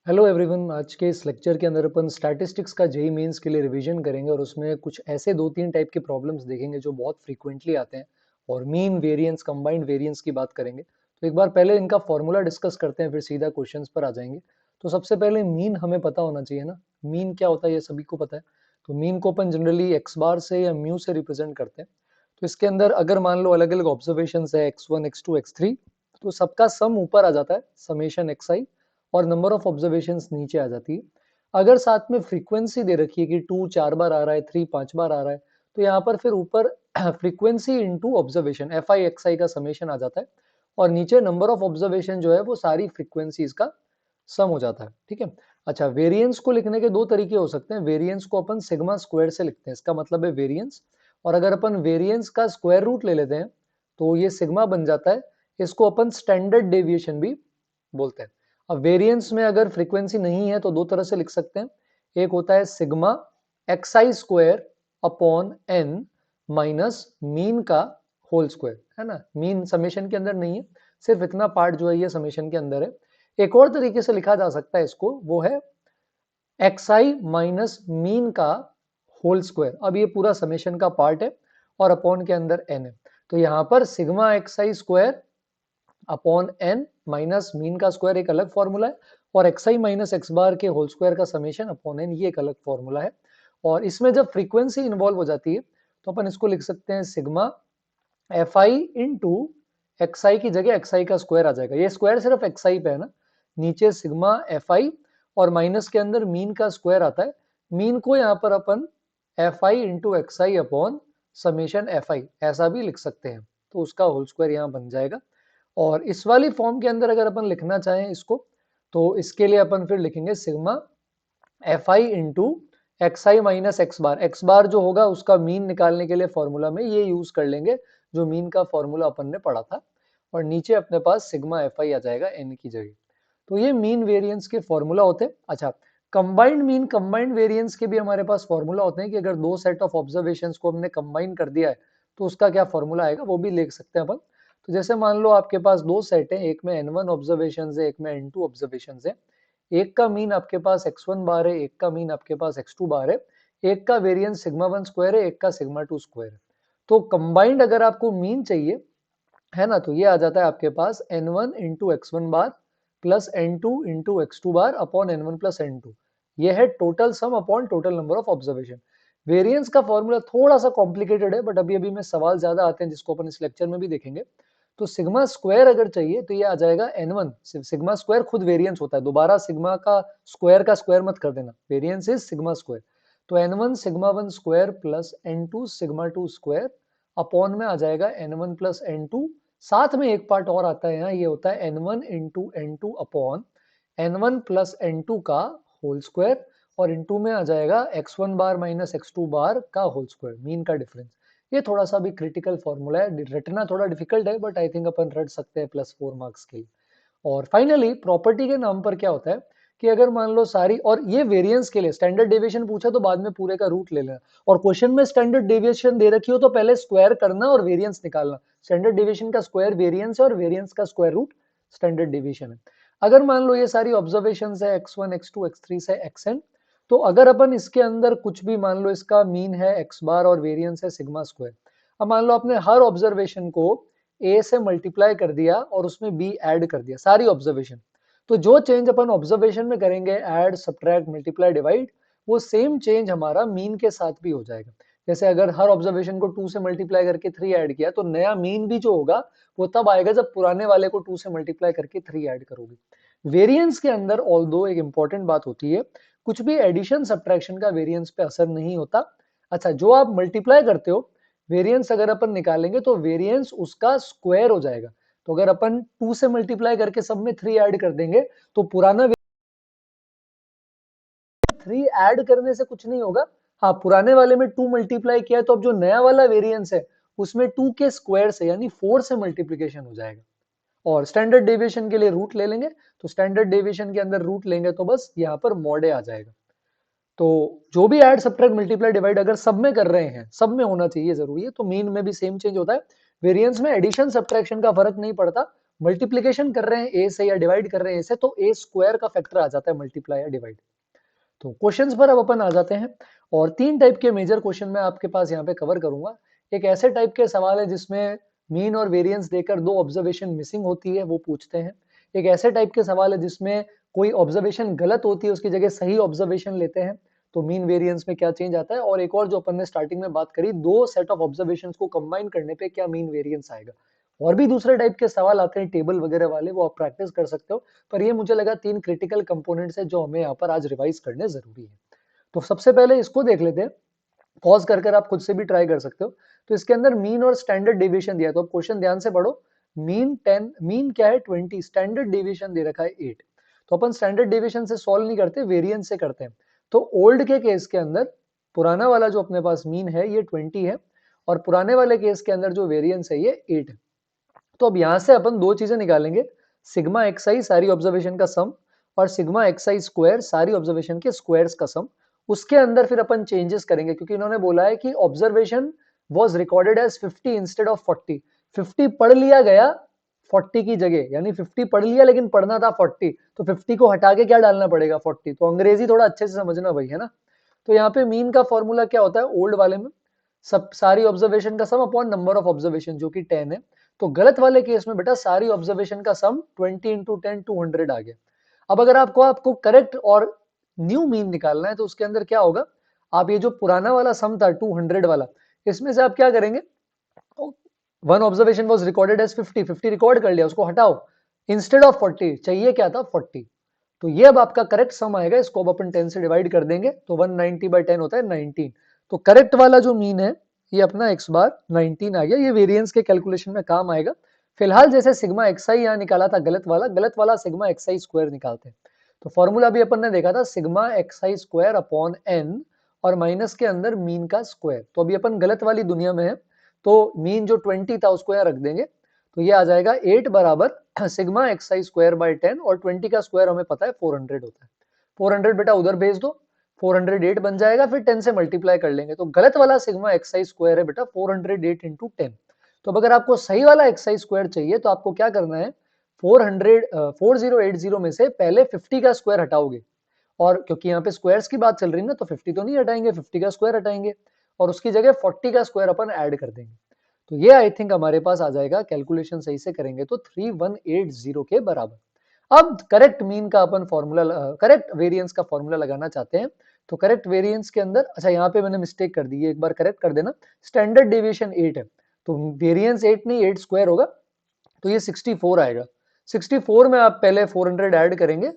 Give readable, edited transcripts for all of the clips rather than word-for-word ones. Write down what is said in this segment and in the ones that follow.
Hello everyone. आज के इस लेक्चर के अंदर अपन स्टैटिस्टिक्स का जेईई मेंस के लिए रिवीजन करेंगे और उसमें कुछ ऐसे दो तीन टाइप के प्रॉब्लम्स देखेंगे जो बहुत फ्रीक्वेंटली आते हैं और मीन वेरिएंस कंबाइंड वेरिएंस की बात करेंगे। तो एक बार पहले इनका फॉर्मूला डिस्कस करते हैं, फिर सीधा क्वेश्चंस पर आ जाएंगे। तो सबसे पहले मीन हमें पता होना चाहिए ना, मीन क्या होता है ये सभी को पता है। तो मीन को अपन जनरली एक्स बार से या म्यू से रिप्रेजेंट करते हैं। तो इसके अंदर अगर मान लो अलग अलग ऑब्जर्वेशन है x1 x2 x3, तो सबका सम ऊपर आ जाता है समेशन xi और नंबर ऑफ ऑब्जर्वेशंस नीचे आ जाती है। अगर साथ में फ्रीक्वेंसी दे रखी है कि 2 4 बार आ रहा है, 3 5 बार आ रहा है, तो यहाँ पर फिर ऊपर frequency into observation F I X I का समेशन आ जाता है और नीचे नंबर ऑफ ऑब्जर्वेशन जो है वो सारी फ्रीक्वेंसीज का सम हो जाता है। ठीक है। अच्छा, वेरिएंस को लिखने के दो तरीके हो सकते हैं। वेरिएंस को अपन सिग्मा स्क्वायर से लिखते हैं, इसका मतलब है वेरिएंस। और अगर अपन वेरिएंस का स्क्वायर रूट ले लेते हैं तो ये सिग्मा बन जाता है। इसको अपन स्टैंडर्ड डेविएशन भी बोलते हैं। अब वेरिएंस में अगर फ्रीक्वेंसी नहीं है तो दो तरह से लिख सकते हैं। एक होता है sigma x i square upon n minus mean का होल स्क्वायर, है ना। मीन समेशन के अंदर नहीं है, सिर्फ इतना पार्ट जो है ये समेशन के अंदर है। एक और तरीके से लिखा जा सकता है इसको, वो है एक्सआई माइनस मीन का होल स्क्वायर। अब ये पूरा समेशन का पार्ट है और अपॉन के अंदर एन है। तो यहां पर sigma x i square upon n minus mean का स्क्वायर एक अलग फॉर्मूला है और एक्सआई माइनस एक्स बार के होल स्क्वायर का समेशन अपॉन एन ये एक अलग फॉर्मूला है। और इसमें जब फ्रीक्वेंसी इन्वॉल्व हो जाती है तो अपन इसको लिख सकते हैं sigma F I into XI की जगह एक्सआई का स्क्वायर आ जाएगा। ये स्क्वायर सिर्फ एक्सआई पे है ना, नीचे सिग्मा एफ आई और माइनस के अंदर मीन का स्क्वायर आता है। मीन को यहाँ पर अपन F I into X I upon summation F I ऐसा भी लिख सकते हैं, तो उसका होल स्क्वायर यहाँ बन जाएगा। और इस वाली फॉर्म के अंदर अगर अपन लिखना चाहें इसको, तो इसके लिए अपन फिर लिखेंगे sigma F I into X I minus X bar जो होगा उसका मीन निकालने के लिए फॉर्मूला में ये यूज कर लेंगे जो मीन का फॉर्मूला अपन ने पढ़ा था। और नीचे अपने पास सिग्मा एफ आई आ जाएगा एन की जगह। तो ये मीन वेरिएंस के फॉर्मूला होते हैं। अच्छा, कंबाइंड मीन कंबाइंड वेरिएंस के भी हमारे पास फॉर्मूला होते हैं कि अगर दो सेट ऑफ ऑब्जर्वेशंस को हमने कंबाइन कर दिया है तो उसका क्या फॉर्मूला आएगा, वो भी लिख सकते हैं अपन। तो जैसे मान लो आपके पास दो सेट है, एक में n1 ऑब्जर्वेशन है, एक में n2 ऑब्जर्वेशन है। एक का मीन आपके पास x1 बार है, एक का मीन आपके पास x2 बार है। एक का वेरिएंस सिग्मा 1 स्क्वायर है, एक का सिग्मा 2 स्क्वायर है। तो कंबाइंड अगर आपको मीन चाहिए है ना, तो ये आ जाता है आपके पास n1 into x1 bar plus n2 into x2 bar upon n1 plus n2। ये है total sum upon total number of observation. Variance का फॉर्मूला थोड़ा सा कॉम्प्लिकेटेड है, बट अभी अभी में सवाल ज्यादा आते हैं जिसको अपन इस लेक्चर में भी देखेंगे। तो सिग्मा स्क्वायर अगर चाहिए तो ये आ जाएगा n1। सिग्मा स्क्वायर खुद वेरिएंस होता है, दोबारा सिग्मा का स्क्वायर मत कर देना, वेरिएंस इज सिग्मा स्क्वायर। तो n1 sigma 1 square plus n2 sigma 2 square upon में आ जाएगा n1 प्लस n2। साथ में एक पार्ट और आता है यहाँ, ये होता है n1 into n2 upon n1 plus n2 का होल स्क्वायर और इंटू में आ जाएगा x1 बार माइनस x2 बार का होल स्क्वायर, मीन का डिफरेंस। ये थोड़ा सा भी क्रिटिकल फॉर्मूला है, रटना थोड़ा डिफिकल्ट है, बट आई थिंक अपन रट सकते हैं +4 मार्क्स के लिए। और फाइनली प्रॉपर्टी के नाम पर क्या होता है कि अगर मान लो सारी, और ये वेरिएंस के लिए स्टैंडर्ड डेविएशन पूछा तो बाद में पूरे का रूट ले लेना, और क्वेश्चन में स्टैंडर्ड डेविएशन दे रखी हो तो पहले स्क्वायर करना और वेरिएंस निकालना। स्टैंडर्ड डेविएशन का स्क्वायर वेरिएंस है और वेरिएंस का स्क्वायर रूट स्टैंडर्ड डेविएशन है। अगर मान लो ये सारी ऑब्जर्वेशन है x1 x2 x3 से xn, तो अगर अपन इसके अंदर कुछ भी मान लो इसका मीन है x बार और वेरिएंस है सिग्मा स्क्वायर। अब मान लो आपने हर ऑब्जर्वेशन को a से मल्टीप्लाई कर दिया और उसमें b ऐड कर दिया, सारी ऑब्जर्वेशन। तो जो चेंज अपन ऑब्जर्वेशन में करेंगे, ऐड सब्ट्रैक्ट मल्टीप्लाई डिवाइड, वो सेम चेंज हमारा मीन के साथ भी हो जाएगा। जैसे अगर हर ऑब्जर्वेशन को 2 से मल्टीप्लाई करके 3 ऐड किया तो नया मीन भी जो होगा वो तब आएगा जब पुराने वाले को 2 से मल्टीप्लाई करके 3 ऐड करोगे। वेरिएंस के अंदर ऑल्दो एक इंपॉर्टेंट बात होती है, कुछ भी एडिशन सब्ट्रैक्शन का वेरिएंस पे असर नहीं होता। अच्छा, जो आप मल्टीप्लाई करते हो, वेरिएंस अगर अपन निकालेंगे तो वेरिएंस उसका स्क्वायर हो जाएगा। तो अगर अपन 2 से मल्टीप्लाई करके सब में 3 ऐड कर देंगे तो पुराना 3 ऐड करने से कुछ नहीं होगा। हाँ, पुराने वाले में 2 मल्टीप्लाई किया है तो अब जो नया वाला वेरिएंस है उसमें 2 के स्क्वायर से यानी 4 से मल्टीप्लीकेशन हो जाएगा। और स्टैंडर्ड डेविएशन के लिए रूट ले लेंगे, तो स्टैंडर्ड डेविएशन के अंदर रूट लेंगे तो बस यहाँ पर मॉड आ जाएगा। तो जो भी ऐड सब्ट्रैक्ट मल्टीप्लाई डिवाइड अगर सब में कर रहे हैं, सब में होना चाहिए जरूरी है, तो मीन में भी सेम चेंज होता है। वेरिएंस में एडिशन सब्ट्रैक्शन का फर्क नहीं पड़ता, मल्टीप्लीकेशन कर रहे हैं ए से या डिवाइड कर रहे हैं ए से, तो ए स्क्वायर का फैक्टर आ जाता है मल्टीप्लाई या डिवाइड। तो क्वेश्चंस पर अब अपन आ जाते हैं, और तीन टाइप के मेजर क्वेश्चन मैं आपके पास यहाँ पे कवर करूंगा। एक ऐसे टाइप के सवाल है जिसमें मीन और वेरिएंस देकर दो ऑब्जर्वेशन मिसिंग होती है, वो पूछते हैं। एक ऐसे टाइप के सवाल है जिसमें कोई ऑब्जर्वेशन गलत होती है, उसकी जगह सही ऑब्जर्वेशन लेते हैं, तो मीन वेरिएंस में क्या चेंज आता है। और एक और जो अपन ने स्टार्टिंग में बात करी, दो सेट ऑफ ऑब्जर्वेशन को कंबाइन करने पे क्या मीन वेरिएंस आएगा। और भी दूसरे टाइप के सवाल आते हैं टेबल वगैरह वाले, वो आप प्रैक्टिस कर सकते हो, पर ये मुझे लगा तीन क्रिटिकल कंपोनेंट्स है जो हमें यहाँ पर आज रिवाइज करने जरूरी है। तो सबसे पहले इसको देख लेते हैं, पॉज कर कर आप खुद से भी ट्राई कर सकते हो। तो इसके अंदर मीन और स्टैंडर्ड डेविएशन दिया है, तो आप क्वेश्चन ध्यान से पढ़ो। मीन 10, मीन क्या है 20, स्टैंडर्ड डेविएशन दे रखा है 8। तो अपन स्टैंडर्ड डेविएशन से सॉल्व नहीं करते, वेरिएंस से करते हैं। तो ओल्ड के केस के अंदर पुराना वाला जो अपने पास मीन है ये 20 है, और पुराने वाले केस के अंदर जो वेरिएंस है ये 8 है। तो अब यहां से अपन दो चीजें निकालेंगे, सिग्मा एक्सआई सारी ऑब्जर्वेशन का सम, और सिग्मा एक्सआई स्क्वायर सारी ऑब्जर्वेशन के स्क्वायर्स का सम। उसके अंदर फिर अपन चेंजेस करेंगे, क्योंकि इन्होंने बोला है कि observation was recorded as 50 instead of 40। 50 पढ़ लिया गया 40 की जगह, यानी 50 पढ़ लिया लेकिन पढ़ना था 40, तो 50 को हटा के क्या डालना पड़ेगा 40। तो अंग्रेजी थोड़ा अच्छे से समझना भाई, है ना। तो यहाँ पे मीन का फॉर्मूला क्या होता है ओल्ड वाले में, सब सारी ऑब्जर्वेशन का सम अपॉन नंबर ऑफ ऑब्जर्वेशन जो कि 10 है। तो गलत वाले केस में बेटा सारी ऑब्जर्वेशन का सम 20 इंटू 10 200 आ गया। अब अगर आपको करेक्ट और न्यू मीन निकालना है, तो उसके अंदर क्या होगा, आप ये जो पुराना वाला सम था 200 वाला, इसमें से आप क्या करेंगे, one observation was recorded as 50, 50 record कर लिया, उसको हटाओ, इंस्टेड ऑफ 40 चाहिए क्या था 40। तो ये अब आपका करेक्ट सम आएगा, इसको अब अपन 10 से डिवाइड कर देंगे, तो 190/10 होता है 19। तो करेक्ट वाला जो मीन है ये अपना x बार 19 आ गया। ये वेरिएंस के कैलकुलेशन में काम आएगा। फिलहाल जैसे सिग्मा एक्सआई यहाँ निकाला था गलत वाला सिग्मा एक्सआई स्क्वायर निकालते हैं। तो फॉर्मूला भी अपन ने देखा था sigma x i square upon n, और माइनस के अंदर मीन का स्क्वायर। तो अभी अपन गलत वाली दुनिया में है, तो मीन जो 20 था उसको यहाँ रख देंगे, तो ये आ जाएगा 8 बराबर सिग्मा एक्सआई स्क्वायर बाय 10, और 20 का स्क्वायर हमें पता है 400 होता है। 400 बेटा उधर भेज दो, 408 बन जाएगा, फिर 10 से मल्टीप्लाई कर लेंगे। तो गलत वाला सिग्मा एक्सआई स्क्वायर है बेटा 408 इंटू 10। तो अगर आपको सही वाला एक्सआई स्क्वायर चाहिए, तो आपको क्या करना है, 4080 में से पहले 50 का स्क्वायर हटाओगे, और क्योंकि यहाँ पे स्क्वायर्स की बात चल रही है ना, तो 50 तो नहीं हटाएंगे, 50 का स्क्वायर हटाएंगे, और उसकी जगह 40 का स्क्वायर अपन ऐड कर देंगे। तो ये आई थिंक हमारे पास आ जाएगा, कैलकुलेशन सही से करेंगे तो 3180 के बराबर। अब करेक्ट मीन का अपन फॉर्मूला, करेक्ट वेरिएंस का फॉर्मूला लगाना चाहते हैं। तो करेक्ट वेरिएंस के अंदर, अच्छा यहाँ पे मैंने मिस्टेक कर दी है, एक बार करेक्ट कर देना। स्टैंडर्ड डेविएशन 8 है, तो वेरिएंस 8 नहीं 8 स्क्वायर होगा, तो ये 64 आएगा। 64 में आप पहले 400 ऐड करेंगे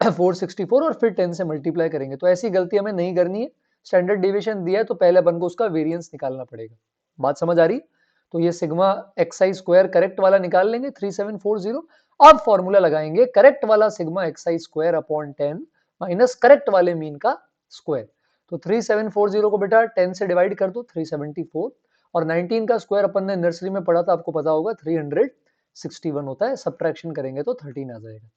464, और फिर 10 से मल्टीप्लाई करेंगे। तो ऐसी गलती हमें नहीं करनी है। स्टैंडर्ड डेविएशन दिया है तो पहले अपन को उसका वेरिएंस निकालना पड़ेगा। बात समझ आ रही। तो ये सिग्मा एक्सआई स्क्वायर करेक्ट वाला निकाल लेंगे 3740। अब फॉर्मूला लगाएंगे करेक्ट वाला sigma x i square upon 10 minus correct वाले मीन का स्क्वायर। तो 3740 को बेटा 10 से डिवाइड कर दो 374, और 19 का स्क्वायर अपन ने नर्सरी में पढ़ा था, आपको पता होगा 361 होता है, सब्ट्रैक्शन करेंगे तो 13 आ जाएगा।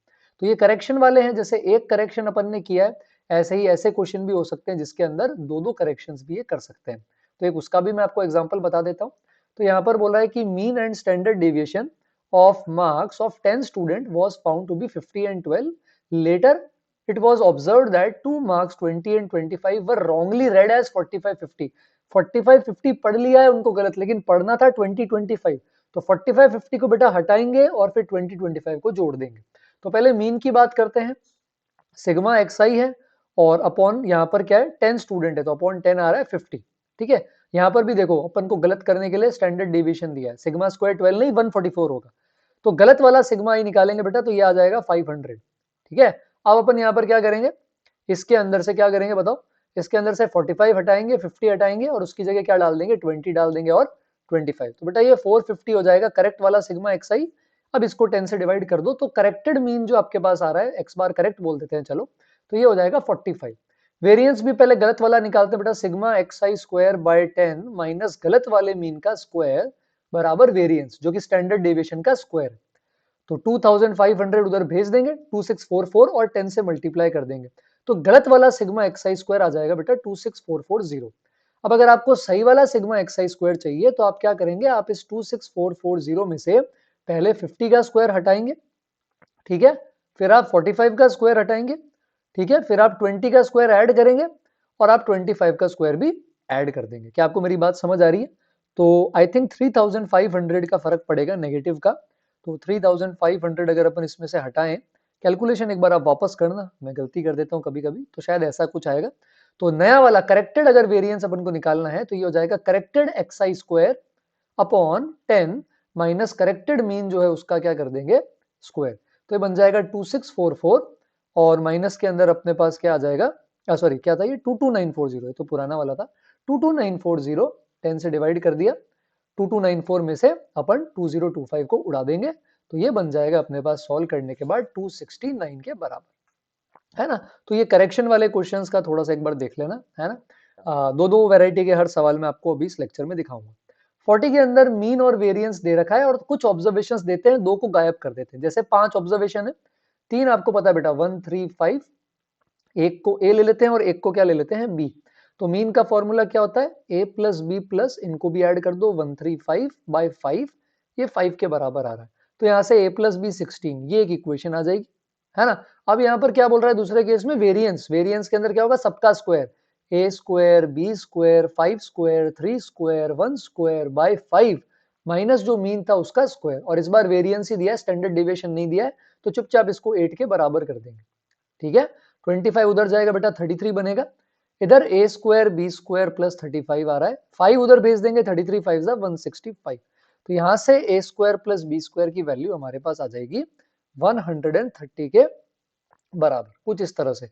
तो ये करेक्शन वाले हैं, जैसे एक करेक्शन अपन ने किया है, ऐसे ही ऐसे क्वेश्चन भी हो सकते हैं जिसके अंदर दो दो करेक्शंस भी ये कर सकते हैं। तो एक उसका भी मैं आपको एग्जांपल बता देता हूँ। तो यहाँ पर बोला है कि mean and standard deviation of marks of 10 student was found to be 50 and 12. Later it was observed that 2 marks 20 and 25 were wrongly read as 45-50. 45-50 पढ़ लिया है उनको गलत, लेकिन पढ़ना था 20-25। तो 45-50 को बेटा हटाएंगे और फिर 20-25 को जोड़ देंगे। तो पहले मीन की बात करते हैं। सिग्मा एक्सआई है, और अपॉन यहाँ पर क्या है 10 स्टूडेंट है, तो अपॉन 10 आ रहा है 50। ठीक है, यहाँ पर भी देखो अपन को गलत करने के लिए स्टैंडर्ड डेविएशन दिया है, सिग्मा स्क्वायर 12 नहीं 144 होगा। तो गलत वाला सिग्मा ही निकालेंगे बेटा, तो ये आ जाएगा 500। ठीक है, अब अपन यहाँ पर क्या करेंगे, इसके अंदर से क्या करेंगे बताओ, इसके अंदर से 45 हटाएंगे 50 हटाएंगे, और उसकी जगह क्या डाल देंगे 20 डाल देंगे, और 25। तो बेटा ये 450 हो जाएगा करेक्ट वाला सिग्मा एक्सआई। अब इसको 10 से डिवाइड कर दो, तो करेक्टेड मीन जो आपके पास आ रहा है, एक्स बार करेक्ट बोल देते हैं चलो, तो ये हो जाएगा 45। वेरिएंस भी पहले गलत वाला निकालते हैं बेटा, sigma x i square by 10 minus गलत वाले मीन का स्क्वायर बराबर वेरिएंस, जो कि स्टैंडर्ड डेविएशन का स्क्वायर। तो 2500 उधर भेज देंगे 2644, और 10 से मल्टीप्लाई कर देंगे, तो गलत वाला सिग्मा एक्सआई स्क्वायर आ जाएगा बेटा 26440। अब अगर आपको सही वाला सिग्मा एक्सआई स्क्वायर चाहिए, तो आप क्या करेंगे, आप इस 26440 में से पहले 50 का स्क्वायर हटाएंगे, ठीक है, फिर आप 45 का स्क्वायर हटाएंगे, ठीक है, फिर आप 20 का स्क्वायर ऐड करेंगे और आप 25 का स्क्वायर भी ऐड कर देंगे। क्या आपको मेरी बात समझ आ रही है? तो आई थिंक 3500 का फर्क पड़ेगा नेगेटिव का। तो 3500 अगर अपन इसमें से हटाएं, कैलकुलेशन एक बार आप वापस करना, मैं गलती कर देता हूं कभी कभी, तो शायद ऐसा कुछ आएगा। तो नया वाला करेक्टेड अगर वेरिएंस अपन को निकालना है तो ये हो जाएगा corrected xi square upon 10 minus corrected mean जो है उसका क्या कर देंगे, स्क्वायर। तो ये बन जाएगा 2644 और माइनस के अंदर अपने पास क्या आ जाएगा, सॉरी क्या था ये 22940, ये तो पुराना वाला था। 22940 10 से डिवाइड कर दिया, 2294 में से अपन 2025 को उड़ा देंगे, तो ये बन जाएगा अपने पास सॉल्व करने के बाद 269 के बराबर, है ना। तो ये करेक्शन वाले क्वेश्चंस का थोड़ा सा एक बार देख लेना, है ना। दो दो वैरायटी के हर सवाल में आपको अभी इस लेक्चर में दिखाऊंगा। 40 के अंदर मीन और वेरिएंस दे रखा है और कुछ ऑब्जर्वेशंस देते हैं, दो को गायब कर देते हैं। जैसे 5 ऑब्जर्वेशन है, 3 आपको पता है बेटा 1 3 5, एक को ए ले लेते हैं और एक को क्या ले लेते हैं, बी। तो मीन का फॉर्मूला क्या होता है, ए प्लस बी प्लस, इनको भी ऐड कर दो 135 बाय 5, ये 5 के बराबर आ रहा है। तो यहाँ से ए प्लस बी 16, ये एक इक्वेशन आ जाएगी, है ना। अब यहाँ पर क्या बोल रहा है दूसरे केस में, वेरिएंस। वेरिएंस के अंदर क्या होगा, सबका square, A square B square 5 square 3 square 1 square by 5 minus जो मीन था उसका स्क्वायर। और इस बार वेरिएंस ही दिया है, स्टैंडर्ड डेविएशन नहीं दिया है, तो चुपचाप इसको 8 के बराबर कर देंगे, ठीक है। 25 उधर जाएगा बेटा 33 बनेगा, इधर ए स्क्वायर बी स्क्वायर प्लस 35 आ रहा है, 5 उधर भेज देंगे, 33 5 165। तो यहां से ए स्क्वायर प्लस बी स्क्वायर की वैल्यू हमारे पास आ जाएगी 130 के बराबर, कुछ इस तरह से।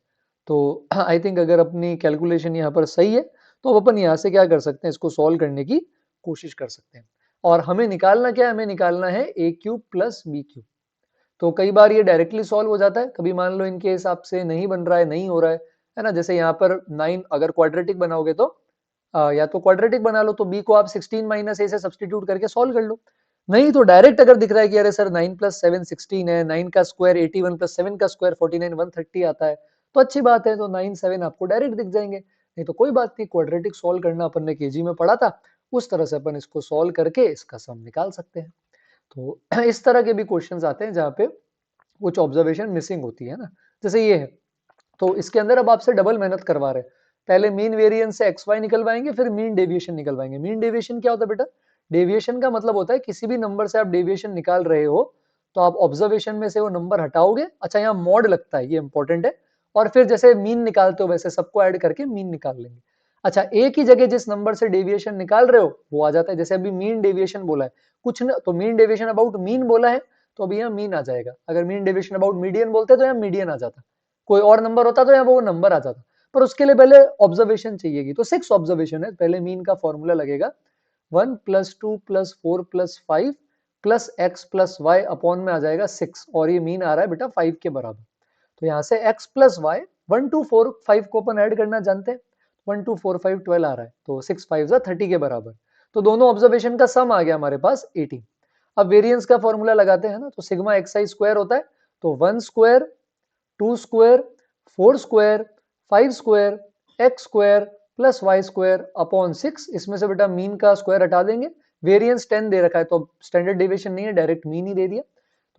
तो आई थिंक अगर अपनी कैलकुलेशन यहाँ पर सही है तो अपन यहाँ से क्या कर सकते हैं, इसको सॉल्व करने की कोशिश कर सकते हैं। और हमें निकालना क्या है, हमें निकालना है ए क्यूब प्लस बी क्यूब। तो कई बार ये डायरेक्टली सॉल्व हो जाता है, कभी मान लो इनके हिसाब से नहीं बन रहा है, नहीं हो रहा है ना। जैसे यहाँ पर 9 अगर क्वाड्रेटिक बनाओगे तो या तो क्वाड्रेटिक बना लो, तो बी को आप 16 माइनस ए से सब्सटीट्यूट करके सॉल्व कर लो। नहीं तो डायरेक्ट अगर दिख रहा है कि अरे सर 9 प्लस 7 16 है, 9 का स्क्वायर 81 प्लस 7 का स्क्वायर 49 130 आता है, तो अच्छी बात है, तो 9 7 आपको डायरेक्ट दिख जाएंगे। नहीं तो कोई बात नहीं, क्वाड्रेटिक सॉल्व करना अपन ने केजी में पढ़ा था, उस तरह से अपन इसको सॉल्व करके इसका सम निकाल सकते हैं। तो इस तरह के भी क्वेश्चंस आते हैं जहाँ पे कुछ ऑब्जर्वेशन मिसिंग होती है ना, जैसे ये है। तो इसके अंदर अब आपसे डबल मेहनत करवा रहे हैं, पहले मीन वेरिएंस से एक्स वाई निकलवाएंगे, फिर मीन डेविएशन निकलवाएंगे। मीन डेविएशन क्या होता है बेटा, डेविएशन का मतलब होता है किसी भी नंबर से आप डेविएशन निकाल रहे हो तो आप ऑब्जर्वेशन में से वो नंबर हटाओगे, अच्छा यहाँ मॉड लगता है, ये इंपॉर्टेंट है, और फिर जैसे मीन निकालते हो वैसे सबको ऐड करके मीन निकाल लेंगे। अच्छा एक ही जगह जिस नंबर से डेविएशन निकाल रहे हो वो आ जाता है, जैसे अभी मीन डेविएशन बोला है कुछ न, तो मीन डेविएशन अबाउट मीन बोला है तो अभी यहाँ मीन आ जाएगा। अगर मीन डेविएशन अबाउट मीडियन बोलते तो यहाँ मीडियन आ जाता, कोई और नंबर होता तो यहाँ वो नंबर आ जाता, पर उसके लिए पहले ऑब्जर्वेशन चाहिएगी। तो 6 ऑब्जर्वेशन है, पहले मीन का फॉर्मूला लगेगा 1 plus 2 plus 4 plus 5 plus X plus Y upon में आ जाएगा 6, और ये मीन आ रहा है बेटा 5 के बराबर। तो यहाँ से x प्लस वाई 1 2 4 5 को अपन ऐड करना जानते हैं, 1 2 4 5 12 आ रहा है, तो 6 5 30 के बराबर। तो दोनों ऑब्जर्वेशन का सम आ गया हमारे पास 18। अब वेरिएंस का फॉर्मूला लगाते हैं ना, तो सिग्मा एक्स आई स्क्वायर होता है, तो 1 square 2 square 4 square 5 square X square plus Y square upon 6, इसमें से बेटा मीन का स्क्वायर हटा देंगे, वेरिएंस 10 दे रखा है तो स्टैंडर्ड डेविएशन नहीं है, डायरेक्ट मीन ही दे दिया,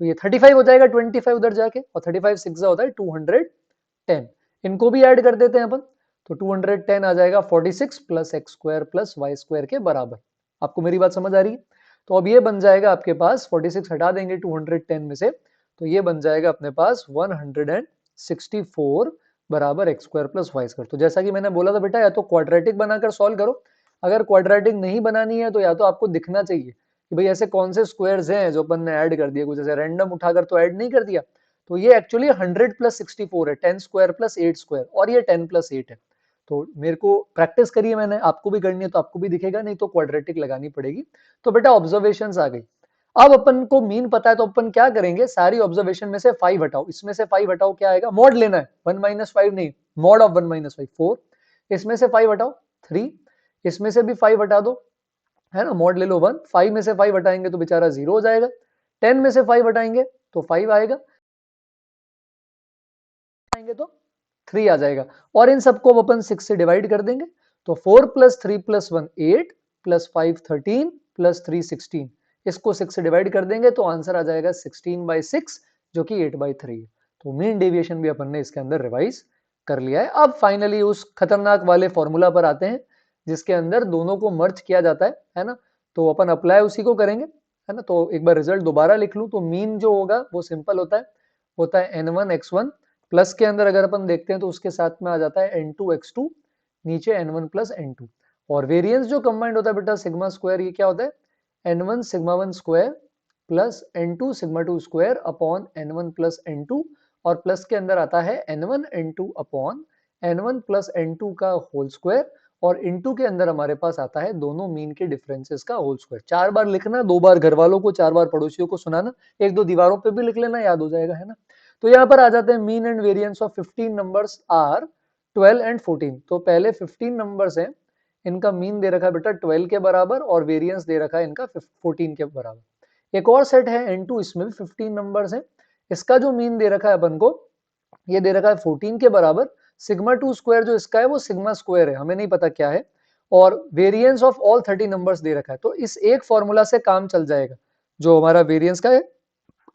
तो ये 35 हो जाएगा 25 उधर जाके, और 35 6 होता है 210, इनको भी ऐड कर देते हैं अपन, तो 210 आ जाएगा 46 plus X square plus Y square के बराबर। आपको मेरी बात समझ आ रही है? तो अब ये बन जाएगा आपके पास 46 हटा देंगे 210 में से, तो ये बन जाएगा अपने पास 164 बराबर X square plus Y square. तो जैसा कि मैंने बोला था बेटा, या तो क्वाड्रेटिक बनाकर सॉल्व करो, अगर क्वाड्रेटिक नहीं बनानी है तो या तो आपको दिखना चाहिए कि भाई ऐसे कौन से स्क्वायर्स हैं जो अपन ने ऐड कर दिए, कुछ ऐसे रैंडम उठाकर तो ऐड नहीं कर दिया। तो ये एक्चुअली 100 प्लस 64 है, 10 स्क्वायर प्लस 8 स्क्वायर, और ये 10 प्लस 8 है। तो मेरे को प्रैक्टिस करिए, मैंने आपको भी करनी है तो आपको भी दिखेगा, नहीं तो क्वाड्रेटिक लगानी पड़ेगी। तो बेटा ऑब्जर्वेशंस आ गई, अब अपन को मीन पता है तो अपन क्या करेंगे, सारी ऑब्जर्वेशन में से 5 हटाओ, इसमें से 5 हटाओ, क्या आएगा, मॉड लेना है, 1 माइनस 5 नहीं, मॉड ऑफ 1 माइनस 5 4, इसमें से 5 हटाओ 3, इसमें से भी 5 हटा दो, है ना, मॉड ले लो 1, 5 में से 5 हटाएंगे तो बेचारा 0 हो जाएगा, 10 में से 5 हटाएंगे तो 5 आएगा, आएंगे तो 3 आ जाएगा, और इन सबको अपन 6 से डिवाइड कर देंगे, तो 4 प्लस 3 प्लस 1 8 प्लस 5 13 प्लस 3 16, इसको 6 से डिवाइड कर देंगे तो आंसर आ जाएगा 16/6 जो कि 8/3 है। तो मीन डेविएशन भी अपन ने इसके अंदर रिवाइज कर लिया है। अब फाइनली उस खतरनाक वाले फॉर्मूला पर आते हैं जिसके अंदर दोनों को मर्ज किया जाता है ना। तो अपन अप्लाई उसी को करेंगे, है ना। तो एक बार रिजल्ट दोबारा लिख लूं तो मीन जो होगा वो सिंपल होता है n1 x1 प्लस के अंदर अगर अपन देखते हैं तो उसके साथ में आ जाता है n2 x2 नीचे n1 प्लस n2। और वेरिएंस जो कंबाइंड होता है बेटा सिग्मा स्क्वायर, ये क्या होता है n1 sigma 1 square plus n2 sigma 2 square upon n1 plus n2 और प्लस के अंदर आता है n1 n2 upon n1 plus n2 का होल स्क्वायर और इनटू के अंदर हमारे पास आता है दोनों मीन के डिफरेंसेस का होल स्क्वायर। 4 बार लिखना, 2 बार घर वालों को, 4 बार पड़ोसियों को सुनाना, 1-2 दीवारों पे भी लिख लेना, याद हो जाएगा, है ना। तो यहाँ पर आ जाते हैं mean and variance of 15 numbers are 12 and 14। तो पहले 15 नंबर्स हैं, इनका मीन दे रखा है बेटा 12 के बराबर और वेरिएंस दे रखा है इनका 14 के बराबर। एक और सेट है n2, इसमें भी 15 नंबर्स हैं, इसका जो मीन दे रखा है अपन को, ये दे रखा है 14 के बराबर। सिग्मा 2 स्क्वायर जो इसका है वो सिग्मा स्क्वायर है, हमें नहीं पता क्या है, और variance of all 30 numbers they रखा है। तो इस एक फॉर्मूला से काम चल जाएगा जो हमारा वेरिएंस का है।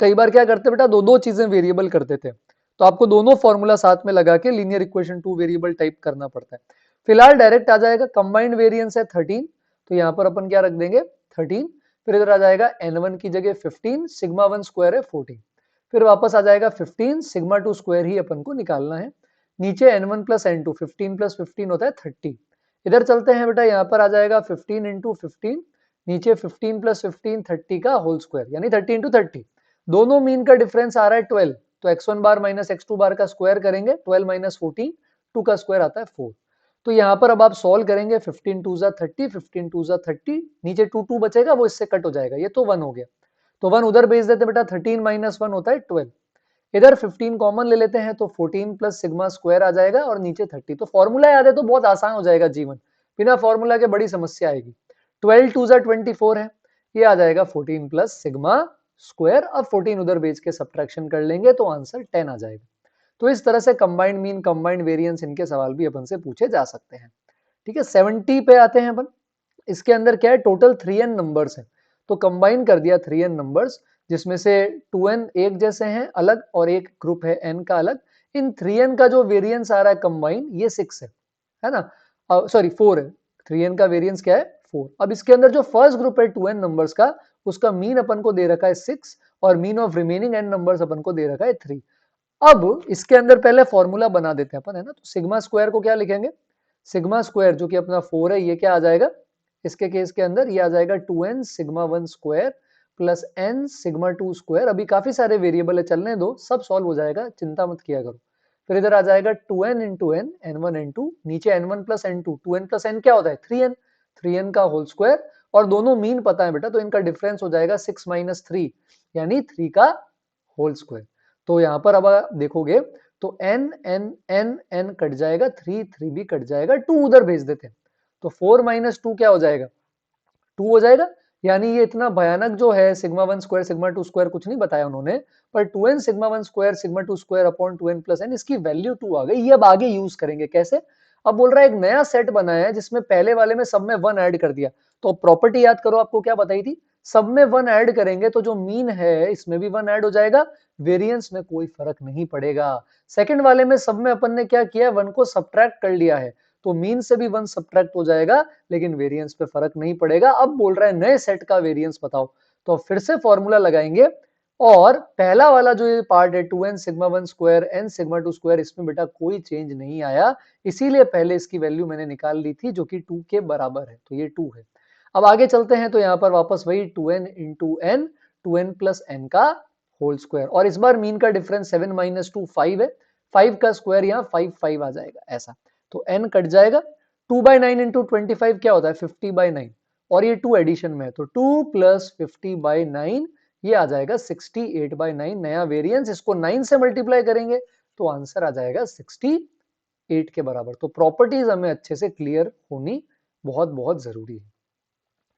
कई बार क्या करते बेटा, दो दो चीजें वेरिएबल कर देते हैं, तो आपको दोनों फॉर्मूला साथ में लगा के लीनियर इक्वेशन 2 वेरिएबल टाइप करना पड़ता है। फिलहाल डायरेक्ट आ जाएगा, कंबाइंड वेरिएंस है 13, तो यहाँ पर अपन क्या रख देंगे 13, फिर इधर आ जाएगा n1 की जगह 15, सिग्मा 1 स्क्वायर है 14, फिर वापस आ जाएगा 15, सिग्मा 2 स्क्वायर ही अपन को निकालना है। नीचे n1 प्लस n2, 15 प्लस 15 होता है 30। इधर चलते हैं बेटा, यहाँ पर आ जाएगा 15 इंटू 15, नीचे 15 प्लस 15 30 का होल स्क्वायर यानी 30 इंटू 30। दोनों मीन का डिफरेंस आ रहा है 12, तो x1 बार माइनस x2 बार का स्क्वायर करेंगे, 12 माइनस 14, 2 का स्क्वायर आता है 4। तो यहाँ पर अब आप सॉल्व करेंगे, 15 2 जा 30, 15 2 जा 30, नीचे 2 2 बचेगा, वो इससे कट हो जाएगा, ये तो 1 हो गया, तो 1 उधर भेज देते बेटा, 13 माइनस 1 होता है 12। इधर 15 कॉमन ले लेते हैं तो 14 प्लस सिग्मा स्क्वायर आ जाएगा और नीचे 30। तो फॉर्मूला याद है तो बहुत आसान हो जाएगा जीवन, बिना फॉर्मूला के बड़ी समस्या आएगी। 12 2 जा 24 है, ये आ जाएगा 14 प्लस सिग्मा स्क्वायर। अब 14 उधर भेज के सब्ट्रैक्शन कर लेंगे तो आंसर 10 आ जाएगा। तो इस तरह से कंबाइंड मीन, कंबाइंड वेरिएंस, इनके सवाल भी अपन से पूछे जा सकते हैं। ठीक है, 70 पे आते हैं अपन। इसके अंदर क्या है, टोटल 3n नंबर्स हैं, तो कंबाइन कर दिया 3n नंबर्स, जिसमें से 2n एक जैसे हैं अलग और एक ग्रुप है n का अलग। इन 3n का जो वेरिएंस आ रहा है कंबाइन, ये 6 है ना, सॉरी 4 है। 3n का वेरिएंस क्या है 4। अब इसके अंदर जो फर्स्ट ग्रुप है 2n नंबर्स का, उसका मीन अपन को दे रखा है 6 और mean of remaining n numbers अपन को दे रखा है 3। अब इसके अंदर पहले फॉर्मूला बना देते हैं अपन, है ना। तो सिग्मा स्क्वायर को क्या लिखेंगे, सिग्मा स्क्वायर जो कि अपना 4 है, ये क्या आ जाएगा इसके केस के अंदर, ये आ जाएगा 2n sigma 1 square plus n sigma 2 square. अभी काफी सारे वेरिएबल है, चलने दो, सब सॉल्व हो जाएगा, चिंता मत किया करो। फिर इधर आ जाएगा 2n into n, n1 n2, नीचे n1 plus n2, 2n plus n क्या होता है 3n, 3n का होल स्क्वायर, और दोनों मीन पता है बेटा, तो इनका डिफरेंस हो जाएगा 6 माइनस 3 यानी 3 का होल स्क्वायर। तो यहाँ पर अब आप देखोगे तो n n n n cut जाएगा, 3 3 भी कट जाएगा, 2 उधर भेज देते हैं, तो 4 माइनस 2 क्या हो जाएगा 2 हो जाएगा। यानी ये इतना भयानक जो है सिग्मा 1 स्क्वायर सिग्मा 2 स्क्वायर कुछ नहीं बताया उन्होंने, पर 2n sigma 1 square sigma 2 square upon 2n plus n, इसकी वैल्यू 2 आ गई। ये अब आगे यूज करेंगे कैसे, अब बोल रहा है एक नया सेट बनाया है जिसमें पहले वाले में सब में 1 ऐड कर दिया। तो प्रॉपर्टी याद करो, आपको क्या बताई थी, सब में 1 ऐड करेंगे तो जो मीन है इसमें भी 1 ऐड हो जाएगा, वेरिएंस में कोई फर्क नहीं पड़ेगा। सेकंड वाले में सब में अपन ने क्या किया, 1 को सब्ट्रैक्ट कर लिया है, तो मीन से भी 1 सब्ट्रैक्ट हो जाएगा, लेकिन वेरिएंस पे फर्क नहीं पड़ेगा। अब बोल रहा है नए सेट का वेरिएंस बताओ, तो फिर से फॉर्मूला लगाएंगे, और पहला वाला जो ये पार्ट है 2n sigma 1 square n sigma 2 square, इसमें बेटा कोई चेंज नहीं आया, इसीलिए पहले इसकी वैल्यू मैंने निकाल ली थी जो कि 2 के बराबर है, तो ये 2 है। अब आगे चलते हैं, तो यहाँ पर वापस वही 2n into n, 2n plus n का होल स्क्वायर, और इस बार मीन का डिफरेंस 7 माइनस 2 5 है, 5 का स्क्वायर यहाँ 5 5 आ जाएगा ऐसा, तो n कट जाएगा। 2/9 इंटू 25 क्या होता है 50/9, और ये 2 एडिशन में है, तो 2 प्लस 50/9 ये आ जाएगा 68/9 नया वेरिएंस। इसको 9 से मल्टीप्लाई करेंगे तो आंसर आ जाएगा 68 के बराबर। तो प्रॉपर्टीज हमें अच्छे से क्लियर होनी बहुत बहुत जरूरी है,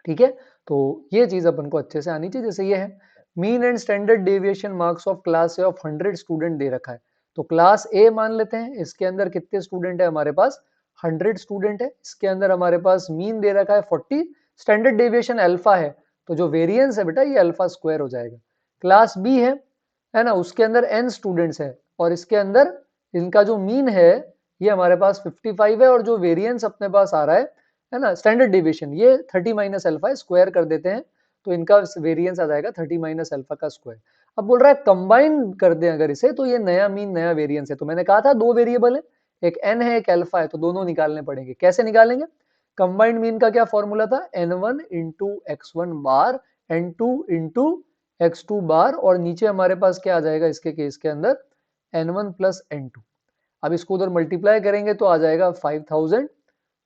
ठीक है। तो ये चीज अपन को अच्छे से आनी चाहिए। जैसे ये है mean and standard deviation marks of class A of 100 student दे रखा है, तो क्लास ए मान लेते हैं, इसके अंदर कितने स्टूडेंट है हमारे पास 100 स्टूडेंट है, इसके अंदर हमारे पास मीन दे रखा है 40, स्टैंडर्ड डेविएशन अल्फा है, तो जो वेरिएंस है बेटा ये अल्फा स्क्वायर हो जाएगा। क्लास बी है ना, उसके अंदर n स्टूडेंट्स है और इसके अंदर इनका जो मीन है ये हमारे पास 55 है और जो वेरिएंस अपने पास आ रहा है ना, स्टैंडर्ड डिविएशन ये 30 माइनस अल्फा है, स्क्वायर कर देते हैं तो इनका वेरिएंस आ जाएगा 30 माइनस अल्फा का स्क्वायर। अब बोल रहा है कंबाइन कर दें अगर इसे तो ये नया मीन नया वेरिएंस है। तो मैंने कहा था दो वेरिएबल है, एक n है एक अल्फा है, तो दोनों निकालने पड़ेंगे। कैसे निकालेंगे? कंबाइंड मीन का क्या फॉर्मूला था? n1 इंटू x1 बार n2 इंटू x2 बार और नीचे हमारे पास क्या आ जाएगा इसके केस के अंदर n1 प्लस n2। अब इसको उधर मल्टीप्लाई करेंगे तो आ जाएगा 5000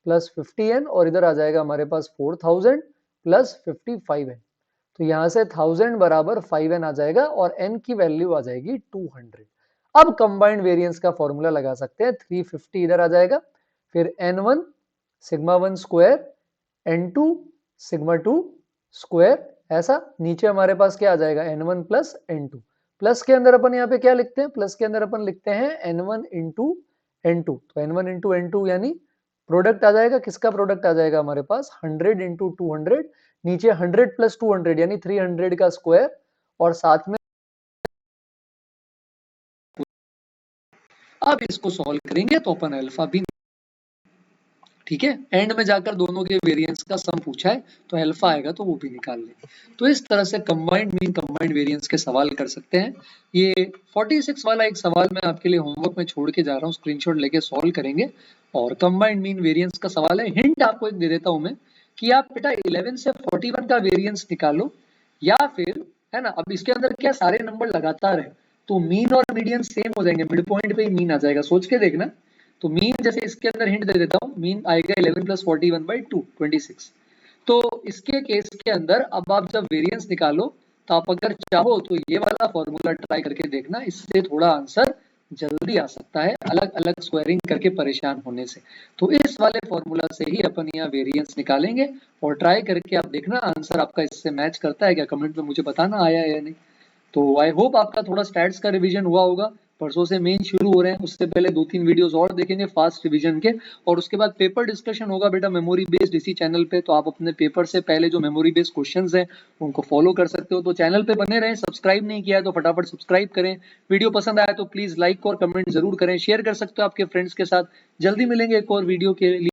प्लस 50n और इधर आ जाएगा हमारे पास 4000 प्लस 55n। तो यहां से 1000 बराबर 5n आ जाएगा और n की वैल्यू आ जाएगी 200। अब कंबाइंड वेरिएंस का फॉर्मूला लगा सकते हैं, 350 इधर आ जाएगा, फिर n1 sigma 1 square n2 sigma 2 square, ऐसा नीचे हमारे पास क्या आ जाएगा n1 प्लस n2। प्लस के अंदर अपन यहाँ पे क्या लिखते हैं? प्लस के अंदर अपन लिखते हैं n1 इंटू n2। तो n1 इंटू n2 यानी प्रोडक्ट आ जाएगा, किसका प्रोडक्ट आ जाएगा हमारे पास? 100 इंटू 200, नीचे 100 प्लस 200 यानी 300 का स्क्वायर और साथ में अब इसको सॉल्व करेंगे तो अपन अल्फा भी, ठीक है, एंड में जाकर दोनों के वेरिएंस का सम पूछा है तो अल्फा आएगा तो वो भी निकाल लेंगे। तो इस तरह से कंबाइंड मीन कंबाइंड वेरिएंस के सवाल कर सकते हैं। ये 46 वाला एक सवाल मैं आपके लिए होमवर्क में छोड़ के जा रहा हूँ, स्क्रीनशॉट लेके सॉल्व करेंगे। और कंबाइंड मीन वेरिएंस का सवाल है, हिंट आपको एक दे देता हूं मैं कि आप बेटा 11 से 41 का वेरिएंस निकालो या फिर, है ना, अब इसके अंदर क्या सारे नंबर लगातार है तो मीन और मीडियन सेम हो जाएंगे, मिड पॉइंट पे ही मीन आ जाएगा, सोच के देखना। तो मीन जैसे इसके अंदर हिंट दे देता हूँ, मीन आएगा 11 प्लस 41 बाई 2 26। तो इसके केस के अंदर अब आप जब वेरिएंस निकालो तो आप अगर चाहो तो ये वाला फॉर्मूला ट्राई करके देखना, इससे थोड़ा आंसर जल्दी आ सकता है अलग अलग स्क्वायरिंग करके परेशान होने से। तो इस वाले फॉर्मूला से ही अपन यहाँ वेरिएंस निकालेंगे और ट्राई करके आप देखना आंसर आपका इससे मैच करता है क्या, कमेंट में मुझे बताना आया है या नहीं। तो आई होप आपका थोड़ा स्टैट्स का रिवीजन हुआ होगा। परसों से मेन शुरू हो रहे हैं, उससे पहले 2-3 वीडियोस और देखेंगे फास्ट रिवीजन के और उसके बाद पेपर डिस्कशन होगा बेटा मेमोरी बेस्ड इसी चैनल पे। तो आप अपने पेपर से पहले जो मेमोरी बेस्ड क्वेश्चंस हैं उनको फॉलो कर सकते हो। तो चैनल पे बने रहें, सब्सक्राइब नहीं किया है तो फटाफट सब्सक्राइब करें। वीडियो पसंद आया तो प्लीज लाइक और कमेंट जरूर करें, शेयर कर सकते हो आपके फ्रेंड्स के साथ। जल्दी मिलेंगे एक और वीडियो के लिए।